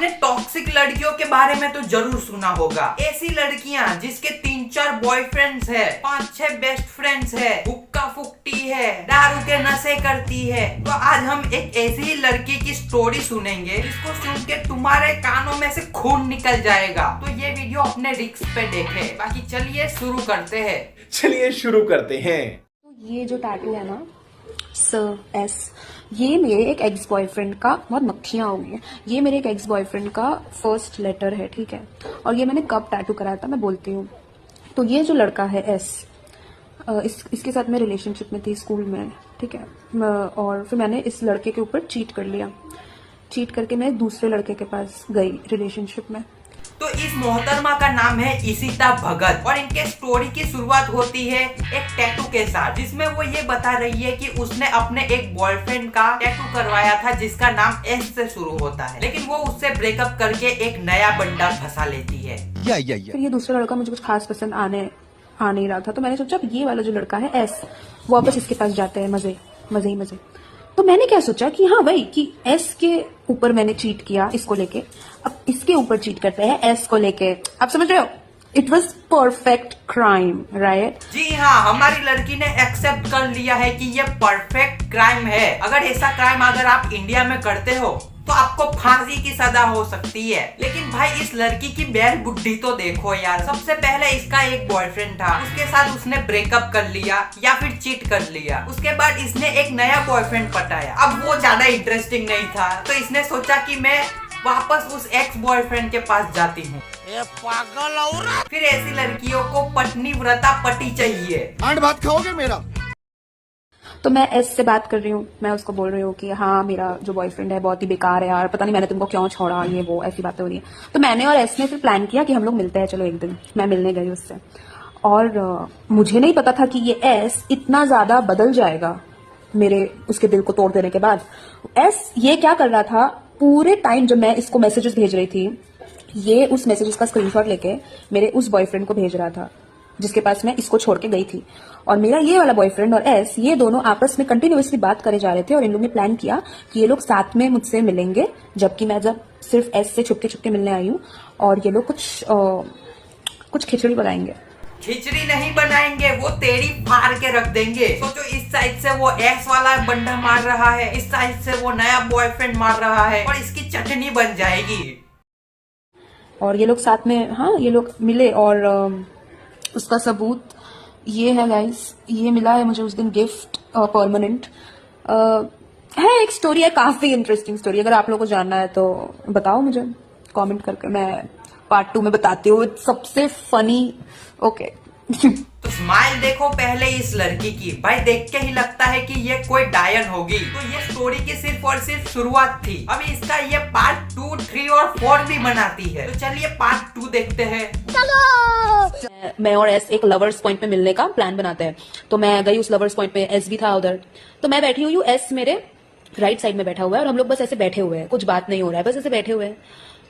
आपने टॉक्सिक लड़कियों के बारे में तो जरूर सुना होगा। ऐसी लड़कियां जिसके 3-4 बॉयफ्रेंड्स है, 5-6 बेस्ट फ्रेंड्स है, हुक्का फुकती है, दारू के नशे करती है। तो आज हम एक ऐसी ही लड़की की स्टोरी सुनेंगे जिसको सुन के तुम्हारे कानों में से खून निकल जाएगा। तो ये वीडियो अपने रिस्क पे देखे। बाकी चलिए शुरू करते हैं। तो ये जो टैटू है ना S, ये मेरे एक एक्स बॉयफ्रेंड का, बहुत मक्खियाँ हो गई हैं, ये मेरे एक एक्स बॉयफ्रेंड का फर्स्ट लेटर है, ठीक है। और ये मैंने कब टैटू कराया था मैं बोलती हूँ। तो ये जो लड़का है S, इसके साथ मैं रिलेशनशिप में थी स्कूल में, ठीक है। और फिर मैंने इस लड़के के ऊपर चीट कर लिया। चीट करके मैं दूसरे लड़के के पास गई रिलेशनशिप में। तो इस मोहतरमा का नाम है इशिता भगत और इनके स्टोरी की शुरुआत होती है एक टैटू के साथ, जिसमें वो ये बता रही है कि उसने अपने एक बॉयफ्रेंड का टैटू करवाया था जिसका नाम S से शुरू होता है, लेकिन वो उससे ब्रेकअप करके एक नया बंदा फंसा लेती है। फिर ये दूसरा लड़का मुझे कुछ खास पसंद आ नहीं रहा था, तो मैंने सोचा ये वाला जो लड़का है S, वापस इसके पास जाते हैं, मजे। तो मैंने क्या सोचा कि हाँ भाई कि S के ऊपर मैंने चीट किया इसको लेके, अब इसके ऊपर चीट करते हैं S को लेके। आप समझ रहे हो? It was perfect crime, right? जी हाँ, हमारी लड़की ने एक्सेप्ट कर लिया है कि ये परफेक्ट क्राइम है। अगर ऐसा क्राइम अगर आप इंडिया में करते हो तो आपको फांसी की सजा हो सकती है। लेकिन भाई इस लड़की की बैल बुद्धि तो देखो यार। सबसे पहले इसका एक बॉयफ्रेंड था, उसके साथ उसने ब्रेकअप कर लिया या फिर चीट कर लिया। उसके बाद इसने एक नया बॉयफ्रेंड पटाया। अब वो ज्यादा इंटरेस्टिंग नहीं था, तो इसने सोचा कि मैं वापस उस एक्स बॉयफ्रेंड के पास जाती हूँ। पागल औरत। फिर ऐसी लड़कियों को पत्नी व्रता पति चाहिए। आंट भात खाओगे मेरा? तो मैं S से बात कर रही हूँ, मैं उसको बोल रही हूँ कि हाँ मेरा जो बॉयफ्रेंड है बहुत ही बेकार है यार, पता नहीं मैंने तुमको क्यों छोड़ा, ये वो ऐसी बातें हो रही है। तो मैंने और S ने फिर प्लान किया कि हम लोग मिलते हैं, चलो एक दिन। मैं मिलने गई उससे, और मुझे नहीं पता था कि ये S इतना ज्यादा बदल जाएगा मेरे उसके दिल को तोड़ देने के बाद। S ये क्या कर रहा था पूरे टाइम, जब मैं इसको मैसेजेस भेज रही थी, ये उस मैसेजेस का स्क्रीनशॉट लेके मेरे उस बॉयफ्रेंड को भेज रहा था जिसके पास मैं इसको छोड़ के गई थी। और मेरा ये वाला बॉयफ्रेंड और S, ये दोनों आपस में कंटिन्यूअसली बात करे जा रहे थे, और इन लोगों ने प्लान किया कि ये लोग साथ में मुझसे मिलेंगे, जबकि मैं जब सिर्फ S से छुपके मिलने आई हूँ, और ये लोग कुछ खिचड़ी बनाएंगे। खिचड़ी नहीं बनाएंगे, वो तेरी फाड़ के रख देंगे। सोचो, इस साइड से वो S वाला बंदा मार रहा है, इस साइड से वो नया बॉयफ्रेंड मार रहा है, और इसकी चटनी बन जाएगी। और ये लोग साथ में, हाँ ये लोग मिले, और उसका सबूत ये है गाइस, ये मिला है मुझे उस दिन गिफ्ट, परमानेंट है। एक स्टोरी है, काफी इंटरेस्टिंग स्टोरी। अगर आप लोगों को जानना है तो बताओ मुझे कमेंट करके, मैं पार्ट 2 में बताती हूँ, सबसे फनी। ओके। तो स्माइल देखो पहले इस लड़की की, भाई देख के ही लगता है कि ये कोई डायन होगी। तो ये स्टोरी की सिर्फ और सिर्फ शुरुआत थी, अभी इसका ये पार्ट 2, 3 और 4 भी बनाती है। तो चलिए पार्ट 2 देखते हैं। चलो। मैं और S एक लवर्स पॉइंट पे मिलने का प्लान बनाते हैं, तो मैं गई उस लवर्स पॉइंट पे, S भी था उधर। तो मैं बैठी हुई हूँ, S मेरे राइट साइड में बैठा हुआ है, और हम लोग बस ऐसे बैठे हुए हैं, कुछ बात नहीं हो रहा है, बस ऐसे बैठे हुए हैं।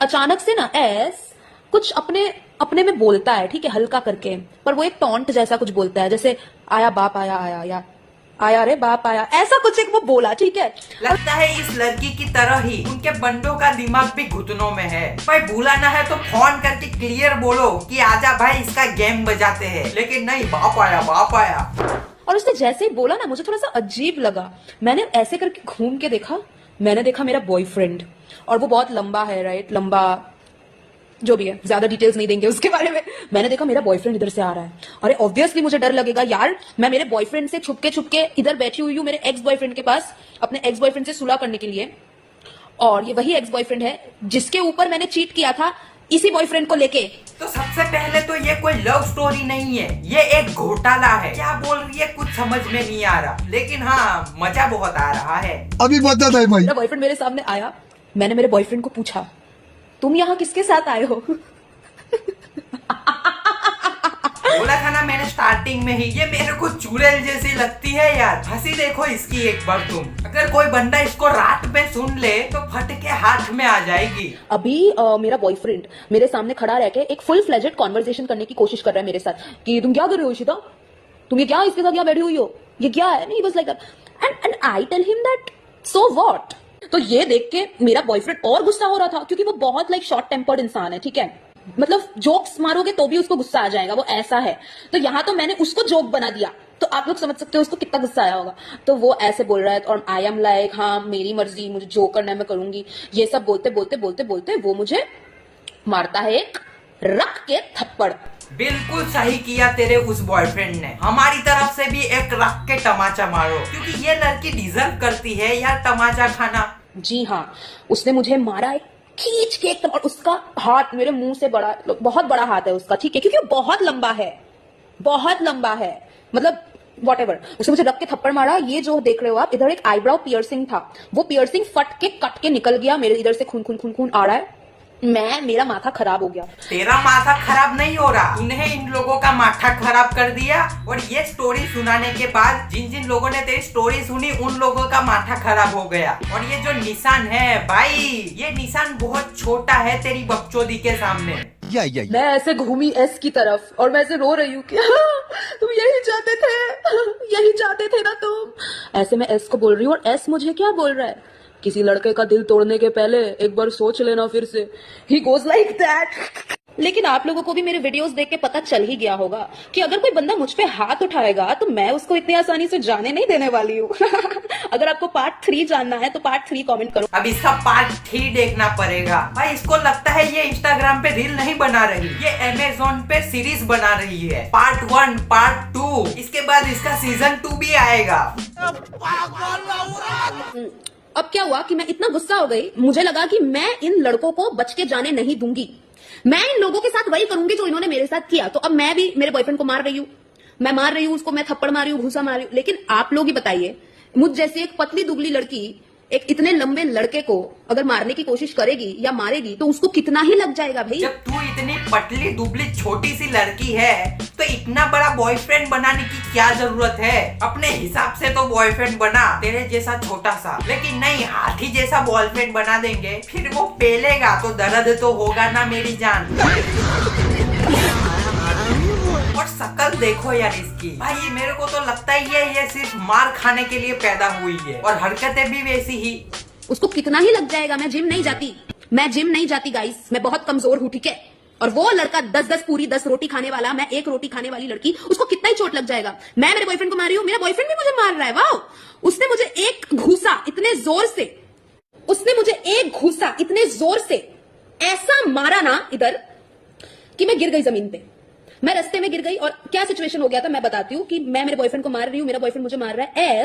अचानक से ना S कुछ अपने में बोलता है, ठीक है, हल्का करके, पर वो एक टॉन्ट जैसा कुछ बोलता है, जैसे आया बाप आया, या आया रे बाप आया, ऐसा कुछ एक वो बोला, ठीक है। लगता है इस लड़की की तरह ही उनके बंदों का दिमाग भी घुटनों में है। भाई भूला ना है तो फोन करके क्लियर बोलो कि आजा भाई इसका गेम बजाते हैं, लेकिन नहीं, बाप आया। और उसने जैसे ही बोला ना, मुझे थोड़ा सा अजीब लगा। मैंने ऐसे करके घूम के देखा, मैंने देखा मेरा बॉयफ्रेंड, और वो बहुत लंबा है, राइट, लंबा जो भी है, ज्यादा डिटेल्स नहीं देंगे उसके बारे में। मैंने देखा मेरा बॉयफ्रेंड इधर से आ रहा है। अरे ऑब्वियसली मुझे डर लगेगा यार, मैं मेरे बॉयफ्रेंड से छुपके इधर बैठी हुई हूँ मेरे एक्स बॉयफ्रेंड के पास, अपने एक्स बॉयफ्रेंड से सुलह करने के लिए। और ये वही एक्स बॉयफ्रेंड है जिसके ऊपर मैंने चीट किया था इसी बॉयफ्रेंड को लेके। तो सबसे पहले तो ये कोई लव स्टोरी नहीं है, ये एक घोटाला है। क्या बोल रही है कुछ समझ में नहीं आ रहा, लेकिन हाँ मजा बहुत आ रहा है। अभी बता दे भाई। मेरा बॉयफ्रेंड मेरे सामने आया, मैंने मेरे बॉयफ्रेंड को पूछा, तुम यहाँ किसके साथ आए हो? बोला था ना मैंने स्टार्टिंग में ही, ये मेरे को चुड़ैल जैसी लगती है यार। हंसी देखो इसकी एक बार तुम। अगर कोई बंदा इसको रात में सुन ले तो फट के हाथ में आ जाएगी। अभी मेरा बॉयफ्रेंड मेरे सामने खड़ा रह के एक फुल फ्लेजेड कॉन्वर्सेशन करने की कोशिश कर रहा है मेरे साथ कि तुम क्या कर रहे हो इशिता, तुम ये क्या इसके साथ यहाँ बैठी हुई हो, ये क्या है। नहीं, बस like that, and I tell him that so what, तो ये देख के मेरा बॉयफ्रेंड और गुस्सा हो रहा था, क्योंकि वो बहुत शॉर्ट टेम्पर्ड इंसान है, ठीक है। मतलब जोक्स मारोगे तो भी उसको गुस्सा आ जाएगा, वो ऐसा है। तो यहाँ तो मैंने उसको जोक बना दिया, तो आप लोग समझ सकते हो उसको कितना गुस्सा आया होगा। तो वो ऐसे बोल रहा है और आई एम लाइक हाँ मेरी मर्जी, मुझे जो करना है मैं करूंगी। ये सब बोलते बोलते बोलते बोलते वो मुझे मारता है एक रख के थप्पड़। बिल्कुल सही किया तेरे उस बॉयफ्रेंड ने। हमारी तरफ से भी एक रख के तमाचा मारो, क्योंकि ये लड़की डिजर्व करती है यार तमाचा खाना। जी हाँ, उसने मुझे मारा एक खींच के एकदम, और उसका हाथ मेरे मुंह से बड़ा, बहुत बड़ा हाथ है उसका, ठीक है, क्योंकि वो बहुत लंबा है, बहुत लंबा है, मतलब वॉटेवर। उसने मुझे रख के थप्पड़ मारा। ये जो देख रहे हो आप, इधर एक आईब्राउ पियर्सिंग था, वो पियर्सिंग फट के कट के निकल गया, मेरे इधर से खून खून खून खून आ रहा है। मेरा माथा खराब हो गया। तेरा माथा खराब नहीं हो रहा, तूने इन लोगों का माथा खराब कर दिया। और ये स्टोरी सुनाने के बाद जिन जिन लोगों ने तेरी स्टोरी सुनी उन लोगों का माथा खराब हो गया। और ये जो निशान है भाई, ये निशान बहुत छोटा है तेरी बकचोदी के सामने। मैं ऐसे घूमी एस की तरफ और मैं ऐसे रो रही हूँ कि हाँ, तुम यही चाहते थे, यही चाहते थे ना तुम। ऐसे मैं एस को बोल रही हूँ और एस मुझे क्या बोल रहा है, किसी लड़के का दिल तोड़ने के पहले एक बार सोच लेना फिर से। He goes like that. लेकिन आप लोगों को भी मेरे वीडियोस देख के पता चल ही गया होगा कि अगर कोई बंदा मुझ पे हाथ उठाएगा तो मैं उसको इतनी आसानी से जाने नहीं देने वाली हूँ। अगर आपको पार्ट 3 जानना है तो पार्ट 3 कमेंट करो। अब इसका पार्ट 3 देखना पड़ेगा भाई। इसको लगता है ये इंस्टाग्राम पे रील नहीं बना रही, ये अमेज़न पे सीरीज बना रही है। पार्ट 1, पार्ट 2, इसके बाद इसका सीजन 2 भी आएगा। अब क्या हुआ कि मैं इतना गुस्सा हो गई, मुझे लगा कि मैं इन लड़कों को बच के जाने नहीं दूंगी। मैं इन लोगों के साथ वही करूंगी जो इन्होंने मेरे साथ किया। तो अब मैं भी मेरे बॉयफ्रेंड को मार रही हूँ, मैं मार रही हूँ उसको, मैं थप्पड़ मार रही हूँ, घूसा मार रही हूँ। लेकिन आप लोग ही बताइए, मुझ जैसी एक पतली दुबली लड़की एक इतने लंबे लड़के को अगर मारने की कोशिश करेगी या मारेगी तो उसको कितना ही लग जाएगा भाई। जब तू इतनी पतली दुबली छोटी सी लड़की है तो इतना बड़ा बॉयफ्रेंड बनाने की क्या जरूरत है। अपने हिसाब से तो बॉयफ्रेंड बना तेरे जैसा छोटा सा, लेकिन नहीं, हाथी जैसा बॉयफ्रेंड बना देंगे, फिर वो पेलेगा तो दर्द तो होगा ना मेरी जान। और शकल देखो यार इसकी, भाई मेरे को तो लगता ही है ये सिर्फ मार खाने के लिए पैदा हुई है, और हरकतें भी वैसी ही। उसको कितना ही लग जाएगा। मैं जिम नहीं जाती, मैं जिम नहीं जाती गाइस, मैं बहुत कमजोर हूँ, ठीक है। और वो लड़का 10-10 पूरी 10 रोटी खाने वाला, मैं 1 रोटी खाने वाली लड़की, उसको कितना ही चोट लग जाएगा। मैं मेरे बॉयफ्रेंड को मार रही हूँ, मेरा बॉयफ्रेंड भी मुझे मार रहा है। वाह, उसने मुझे एक घूसा इतने जोर से, उसने मुझे एक घूसा इतने जोर से ऐसा मारा ना इधर कि मैं गिर गई जमीन पे। मैं रास्ते में गिर गई। और क्या सिचुएशन हो गया था मैं बताती हूँ कि मैं मेरे बॉयफ्रेंड को मार रही हूँ, मेरा बॉयफ्रेंड मुझे मार रहा है।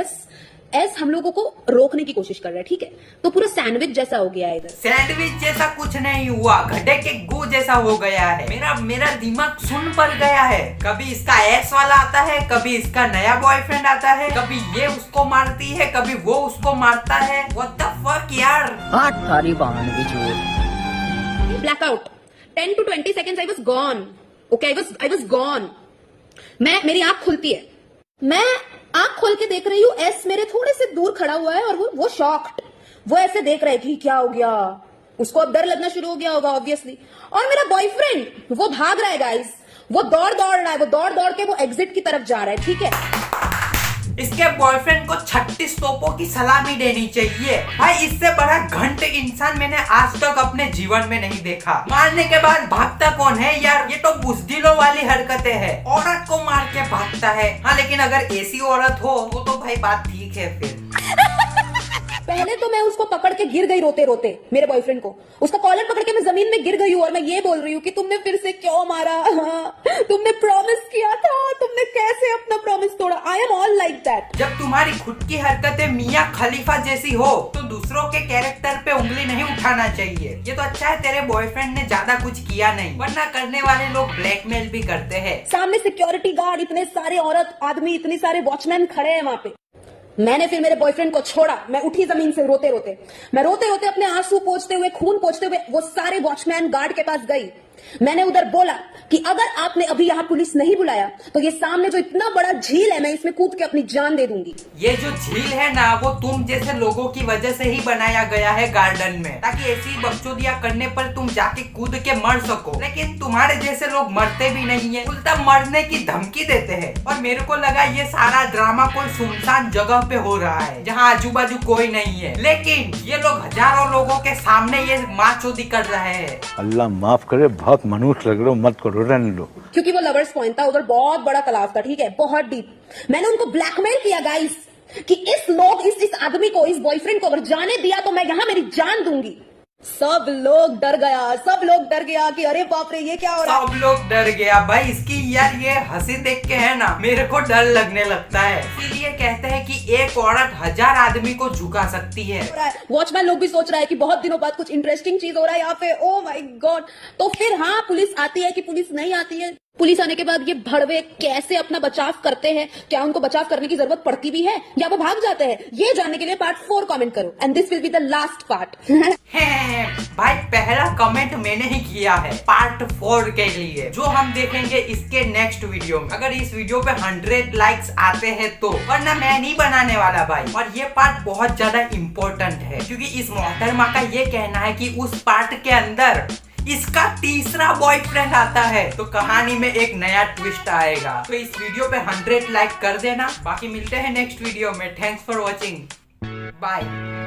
एस हम लोगों को रोकने की कोशिश कर रहा है, ठीक है। तो पूरा सैंडविच जैसा हो गया है इधर। सैंडविच जैसा कुछ नहीं हुआ, गड्ढे के गू जैसा हो गया है। मेरा दिमाग सुन पड़ गया है। कभी इसका एक्स वाला आता है, कभी इसका नया बॉयफ्रेंड आता है, कभी ये उसको मारती है, कभी वो उसको मारता है। व्हाट द फक यार। Blackout 10 to 20 seconds I was gone. Okay, I was gone. मेरी आंख खुलती है, मैं आंख खोल के देख रही हूँ, एस मेरे थोड़े से दूर खड़ा हुआ है और वो शॉक्ड, वो ऐसे देख रहे कि क्या हो गया, उसको अब डर लगना शुरू हो गया होगा ऑब्वियसली। और मेरा बॉयफ्रेंड वो भाग रहा है गाइस, वो दौड़ रहा है, वो दौड़ के वो एग्जिट की तरफ जा रहा है, ठीक है। इसके बॉयफ्रेंड को 36 तोपों की सलामी देनी चाहिए भाई। इससे बड़ा घंट इंसान मैंने आज तक अपने जीवन में नहीं देखा। मारने के बाद भागता कौन है यार, ये तो बुज़दिलों वाली हरकतें हैं। औरत को मार के भागता है। हाँ, लेकिन अगर ऐसी औरत हो वो तो भाई बात ठीक है फिर। पहले तो मैं उसको पकड़ के गिर गई रोते रोते, मेरे बॉयफ्रेंड को, उसका कॉलर पकड़ के मैं जमीन में गिर गई हूँ और मैं ये बोल रही हूँ कि तुमने फिर से क्यों मारा, हाँ, तुमने प्रॉमिस किया था, तुमने कैसे अपना प्रॉमिस तोड़ा। I am all like that. जब तुम्हारी खुद की हरकतें मियां खलीफा जैसी हो तो दूसरों के कैरेक्टर पे उंगली नहीं उठाना चाहिए। ये तो अच्छा है तेरे बॉयफ्रेंड ने ज्यादा कुछ किया नहीं, वरना करने वाले लोग ब्लैकमेल भी करते हैं। सामने सिक्योरिटी गार्ड, इतने सारे औरत आदमी, इतने सारे वॉचमैन खड़े हैं वहां पे। मैंने फिर मेरे बॉयफ्रेंड को छोड़ा, मैं उठी जमीन से रोते रोते, मैं रोते रोते अपने आंसू पोंछते हुए, खून पोंछते हुए वो सारे वॉचमैन गार्ड के पास गई मैंने उधर बोला कि अगर आपने अभी यहाँ पुलिस नहीं बुलाया तो ये सामने जो इतना बड़ा झील है मैं इसमें कूद के अपनी जान दे दूंगी। ये जो झील है ना वो तुम जैसे लोगों की वजह से ही बनाया गया है गार्डन में, ताकि ऐसी बकचोदियां करने पर तुम जाके कूद के मर सको। लेकिन तुम्हारे जैसे लोग मरते भी नहीं है, उल्टा मरने की धमकी देते हैं। और मेरे को लगा ये सारा ड्रामा कोई सुनसान जगह पे हो रहा है जहाँ आजू बाजू कोई नहीं है, लेकिन ये लोग हजारों लोगों के सामने ये माचोदी कर रहे हैं। अल्लाह माफ करे, बहुत मनुष्य लग रहे हो, मत करो, रहने लो। क्योंकि वो लवर्स पॉइंट था, उधर बहुत बड़ा तालाब था, ठीक है, बहुत डीप। मैंने उनको ब्लैकमेल किया गाइस कि इस आदमी को, इस बॉयफ्रेंड को अगर जाने दिया तो मैं यहाँ मेरी जान दूंगी। सब लोग डर गया कि अरे बाप रे ये क्या हो रहा है। सब लोग डर गया भाई इसकी। यार ये हंसी देख के है ना मेरे को डर लगने लगता है। इसीलिए कहते हैं कि एक औरत 1000 आदमी को झुका सकती है। वॉचमैन लोग भी सोच रहा है कि बहुत दिनों बाद कुछ इंटरेस्टिंग चीज हो रहा है यहाँ पे। Oh my God. तो फिर हाँ, पुलिस आती है कि पुलिस नहीं आती है। पुलिस आने के बाद ये भड़वे कैसे अपना बचाव करते हैं, क्या उनको बचाव करने की जरूरत पड़ती भी है या वो भाग जाते हैं, ये जानने के लिए पार्ट 4 कमेंट करो and this will be the last part. भाई पहला कमेंट मैंने ही किया है पार्ट 4 के लिए, जो हम देखेंगे इसके नेक्स्ट वीडियो में, अगर इस वीडियो पे 100 लाइक्स आते हैं तो, वरना मैं नहीं बनाने वाला भाई। और ये पार्ट बहुत ज्यादा इम्पोर्टेंट है क्योंकि इस मोहतरमा का ये कहना है कि उस पार्ट के अंदर इसका तीसरा बॉयफ्रेंड आता है, तो कहानी में एक नया ट्विस्ट आएगा। तो इस वीडियो पे 100 लाइक कर देना। बाकी मिलते हैं नेक्स्ट वीडियो में। Thanks for watching, bye.